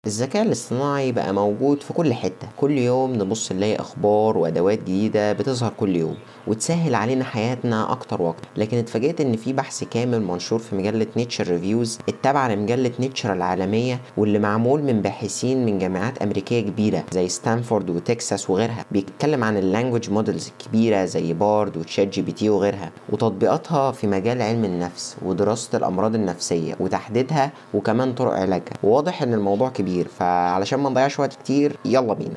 الذكاء الاصطناعي بقى موجود في كل حتة، كل يوم نبص نلاقي أخبار وأدوات جديدة بتظهر كل يوم وتسهل علينا حياتنا أكتر وأكتر. لكن اتفاجئت إن في بحث كامل منشور في مجلة نيتشر ريفيوز التابعة لمجلة نيتشر العالمية، واللي معمول من باحثين من جامعات أمريكية كبيرة زي ستانفورد وتكساس وغيرها، بيتكلم عن اللانجوج مودلز الكبيرة زي بارد وتشات جي بي تي وغيرها، وتطبيقاتها في مجال علم النفس ودراسة الأمراض النفسية وتحديدها وكمان طرق علاجها. وواضح إن الموضوع كبير، فعلشان ما نضيعش وقت كتير يلا بينا.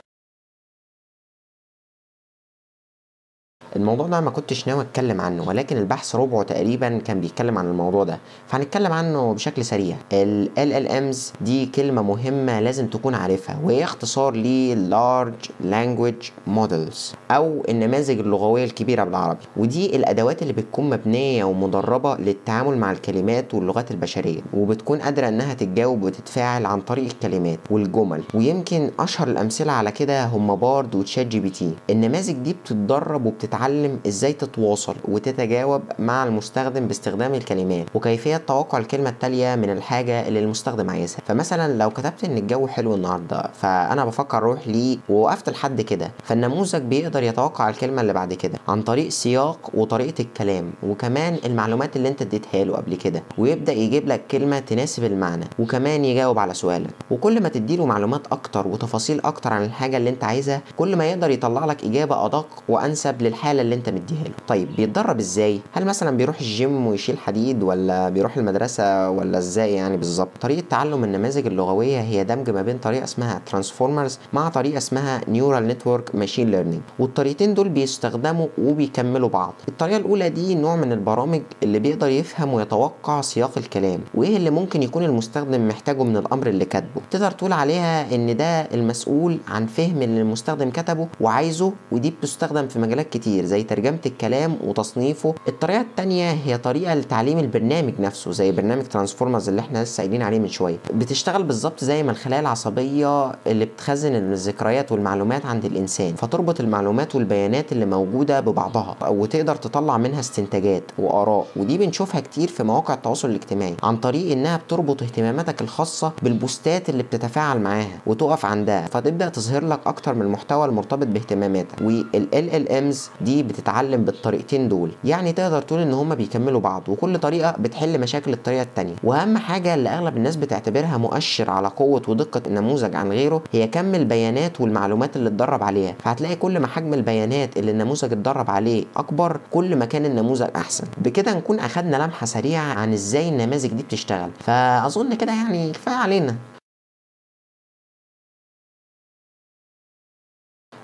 الموضوع ده ما كنتش ناوي اتكلم عنه، ولكن البحث ربعه تقريبا كان بيتكلم عن الموضوع ده، فهنتكلم عنه بشكل سريع. ال LLMs دي كلمة مهمة لازم تكون عارفها، وهي اختصار ل Large Language Models او النماذج اللغوية الكبيرة بالعربي، ودي الادوات اللي بتكون مبنية ومدربة للتعامل مع الكلمات واللغات البشرية، وبتكون قادرة انها تتجاوب وتتفاعل عن طريق الكلمات والجمل. ويمكن اشهر الامثلة على كده هم بارد وتشات جي بي تي. النماذج دي بتتدرب وبتتعلم ازاي تتواصل وتتجاوب مع المستخدم باستخدام الكلمات وكيفية توقع الكلمة التالية من الحاجة اللي المستخدم عايزها. فمثلا لو كتبت ان الجو حلو النهاردة، فانا بفكر اروح ليه ووقفت لحد كده، فالنموذج بيقدر يتوقع الكلمة اللي بعد كده عن طريق السياق وطريقة الكلام وكمان المعلومات اللي انت اديتها له قبل كده، ويبدأ يجيب لك كلمة تناسب المعنى وكمان يجاوب على سؤالك. وكل ما تديله معلومات اكتر وتفاصيل اكتر عن الحاجة اللي انت عايزها، كل ما يقدر يطلع لك اجابة ادق وانسب للحالة اللي انت مديها له. طيب بيتدرب ازاي؟ هل مثلا بيروح الجيم ويشيل حديد، ولا بيروح المدرسة، ولا ازاي يعني بالظبط؟ طريقة تعلم النماذج اللغوية هي دمج ما بين طريقة اسمها ترانسفورمرز مع طريقة اسمها نيورال نتورك ماشين ليرنينج، والطريقتين دول بيستخدموا وبيكملوا بعض. الطريقة الاولى دي نوع من البرامج اللي بيقدر يفهم ويتوقع سياق الكلام وايه اللي ممكن يكون المستخدم محتاجه من الامر اللي كاتبه. تقدر تقول عليها ان ده المسؤول عن فهم اللي المستخدم كتبه وعايزه، ودي بتستخدم في مجالات كتير زي ترجمة الكلام وتصنيفه. الطريقة التانية هي طريقة لتعليم البرنامج نفسه زي برنامج ترانسفورمرز اللي احنا لسه قايلين عليه من شوية. بتشتغل بالظبط زي ما الخلايا العصبية اللي بتخزن الذكريات والمعلومات عند الإنسان، فتربط المعلومات والبيانات اللي موجودة ببعضها وتقدر تطلع منها استنتاجات وآراء. ودي بنشوفها كتير في مواقع التواصل الاجتماعي عن طريق إنها بتربط اهتماماتك الخاصة بالبوستات اللي بتتفاعل معاها وتقف عندها، فتبدأ تظهر لك أكتر من المحتوى المرتبط باهتماماتك. وال LLMs دي بتتعلم بالطريقتين دول، يعني تقدر تقول ان هما بيكملوا بعض وكل طريقة بتحل مشاكل الطريقة التانية. واهم حاجة اللي اغلب الناس بتعتبرها مؤشر على قوة ودقة النموذج عن غيره هي كم البيانات والمعلومات اللي اتدرب عليها. فهتلاقي كل ما حجم البيانات اللي النموذج اتدرب عليه اكبر، كل ما كان النموذج احسن. بكده نكون اخدنا لمحة سريعة عن ازاي النماذج دي بتشتغل، فاظن كده يعني كفاية علينا.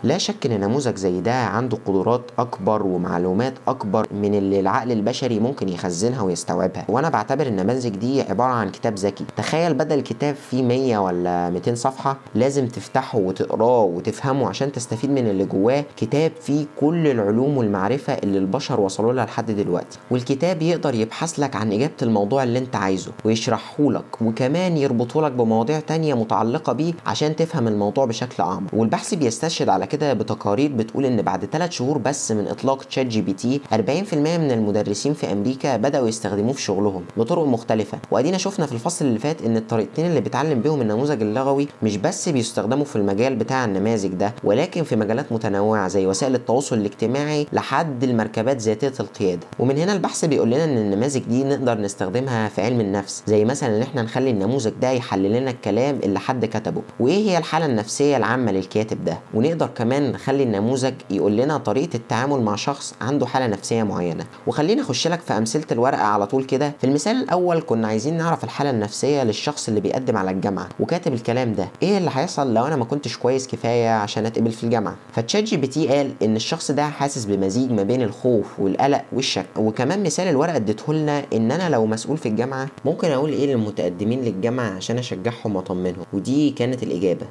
لا شك ان نموذج زي ده عنده قدرات اكبر ومعلومات اكبر من اللي العقل البشري ممكن يخزنها ويستوعبها. وانا بعتبر النماذج دي عبارة عن كتاب ذكي. تخيل بدل الكتاب فيه 100 ولا 200 صفحة لازم تفتحه وتقراه وتفهمه عشان تستفيد من اللي جواه، كتاب فيه كل العلوم والمعرفة اللي البشر وصلوا لها لحد دلوقتي. والكتاب يقدر يبحث لك عن اجابة الموضوع اللي انت عايزه ويشرحه لك وكمان يربطه لك بمواضيع تانية متعلقة بيه عشان تفهم الموضوع بشكل اعمق. والبحث بيستشهد على كده بتقارير بتقول ان بعد 3 شهور بس من اطلاق تشات جي بي تي 40% من المدرسين في امريكا بداوا يستخدموه في شغلهم بطرق مختلفه. وادينا شفنا في الفصل اللي فات ان الطريقتين اللي بيتعلم بيهم النموذج اللغوي مش بس بيستخدموا في المجال بتاع النماذج ده، ولكن في مجالات متنوعه زي وسائل التواصل الاجتماعي لحد المركبات ذاتيه القياده. ومن هنا البحث بيقول لنا ان النماذج دي نقدر نستخدمها في علم النفس، زي مثلا ان احنا نخلي النموذج ده يحلل لنا الكلام اللي حد كتبه وايه هي الحاله النفسيه العامه للكاتب ده، ونقدر كمان نخلي النموذج يقول لنا طريقة التعامل مع شخص عنده حالة نفسية معينة. وخلينا اخش لك في امثلة الورقة على طول كده. في المثال الاول كنا عايزين نعرف الحالة النفسية للشخص اللي بيقدم على الجامعة وكاتب الكلام ده، ايه اللي هيحصل لو انا ما كنتش كويس كفاية عشان اتقبل في الجامعة. فتشات جي بي تي قال ان الشخص ده حاسس بمزيج ما بين الخوف والقلق والشك. وكمان مثال الورقة اديته لنا ان انا لو مسؤول في الجامعة ممكن اقول ايه للمتقدمين للجامعة عشان اشجعهم واطمنهم، ودي كانت الاجابة.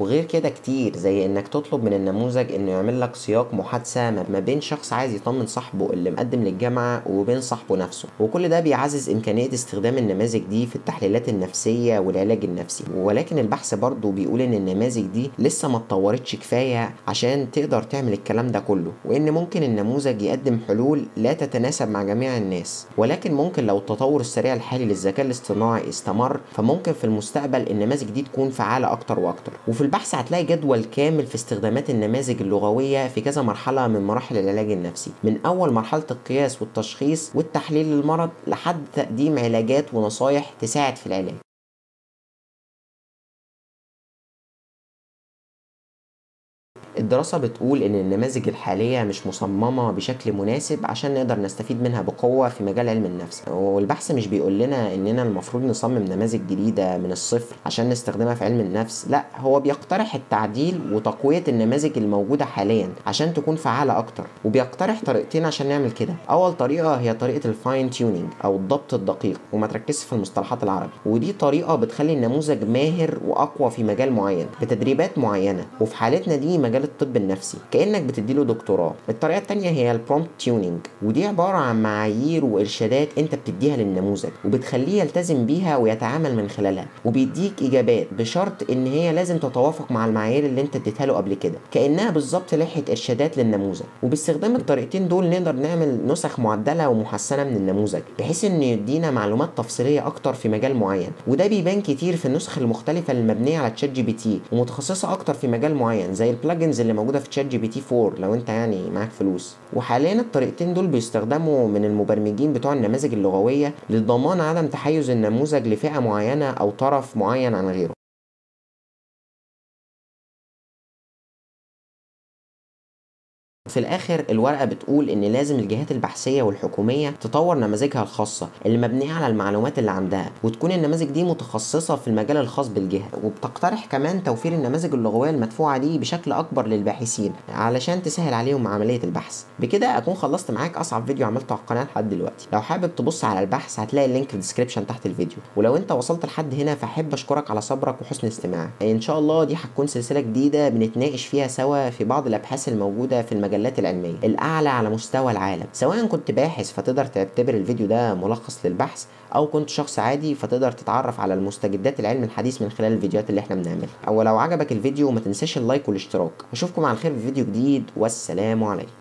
وغير كده كتير، زي انك تطلب من النموذج انه يعمل لك سياق محادثة ما بين شخص عايز يطمن صاحبه اللي مقدم للجامعة وبين صاحبه نفسه، وكل ده بيعزز امكانية استخدام النماذج دي في التحليلات النفسية والعلاج النفسي. ولكن البحث برضه بيقول ان النماذج دي لسه ما اتطورتش كفاية عشان تقدر تعمل الكلام ده كله، وان ممكن النموذج يقدم حلول لا تتناسب مع جميع الناس. ولكن ممكن لو التطور السريع الحالي للذكاء الاصطناعي استمر، فممكن في المستقبل النماذج دي تكون فعالة اكتر واكتر. وفي البحث هتلاقي جدول كامل في استخدامات النماذج اللغوية في كذا مرحلة من مراحل العلاج النفسي، من اول مرحلة القياس والتشخيص والتحليل للمرض لحد تقديم علاجات ونصايح تساعد في العلاج. الدراسة بتقول إن النماذج الحالية مش مصممة بشكل مناسب عشان نقدر نستفيد منها بقوة في مجال علم النفس، والبحث مش بيقول لنا إننا المفروض نصمم نماذج جديدة من الصفر عشان نستخدمها في علم النفس، لا، هو بيقترح التعديل وتقوية النماذج الموجودة حاليا عشان تكون فعالة أكتر، وبيقترح طريقتين عشان نعمل كده. أول طريقة هي طريقة الفاين تيونينج أو الضبط الدقيق، وما تركزش في المصطلحات العربي، ودي طريقة بتخلي النموذج ماهر وأقوى في مجال معين بتدريبات معينة، وفي حالتنا دي مجال الطب النفسي، كأنك بتديله دكتوراه. الطريقة التانية هي البرومبت تيونينج، ودي عبارة عن معايير وإرشادات أنت بتديها للنموذج وبتخليه يلتزم بيها ويتعامل من خلالها، وبيديك إجابات بشرط إن هي لازم تتوافق مع المعايير اللي أنت اديتها له قبل كده، كأنها بالظبط لائحة إرشادات للنموذج. وباستخدام الطريقتين دول نقدر نعمل نسخ معدلة ومحسنة من النموذج بحيث إن يدينا معلومات تفصيلية أكتر في مجال معين، وده بيبان كتير في النسخ المختلفة اللي مبنية على تشات جي بي تي ومتخصصة أكتر في مجال معين، زي البلاجنز اللي موجودة في تشات جي بي تي 4 لو انت يعني معاك فلوس. وحاليا الطريقتين دول بيستخدموا من المبرمجين بتوع النماذج اللغوية لضمان عدم تحيز النموذج لفئة معينة أو طرف معين عن غيره. في الآخر الورقة بتقول إن لازم الجهات البحثية والحكومية تطور نماذجها الخاصة اللي مبنية على المعلومات اللي عندها، وتكون النماذج دي متخصصة في المجال الخاص بالجهة، وبتقترح كمان توفير النماذج اللغوية المدفوعة دي بشكل أكبر للباحثين علشان تسهل عليهم عملية البحث. بكده أكون خلصت معاك أصعب فيديو عملته على القناة لحد دلوقتي. لو حابب تبص على البحث هتلاقي اللينك في الديسكريبشن تحت الفيديو، ولو أنت وصلت لحد هنا فأحب أشكرك على صبرك وحسن استماعك. إن شاء الله دي هتكون سلسلة جديدة بنتناقش فيها سوا في بعض الأبحاث الموجودة في المجلات العلمية الأعلى على مستوى العالم، سواء كنت باحث فتقدر تعتبر الفيديو ده ملخص للبحث، أو كنت شخص عادي فتقدر تتعرف على المستجدات العلم الحديث من خلال الفيديوهات اللي احنا بنعملها. أو لو عجبك الفيديو ما تنساش اللايك والاشتراك. أشوفكم على خير في فيديو جديد، والسلام عليكم.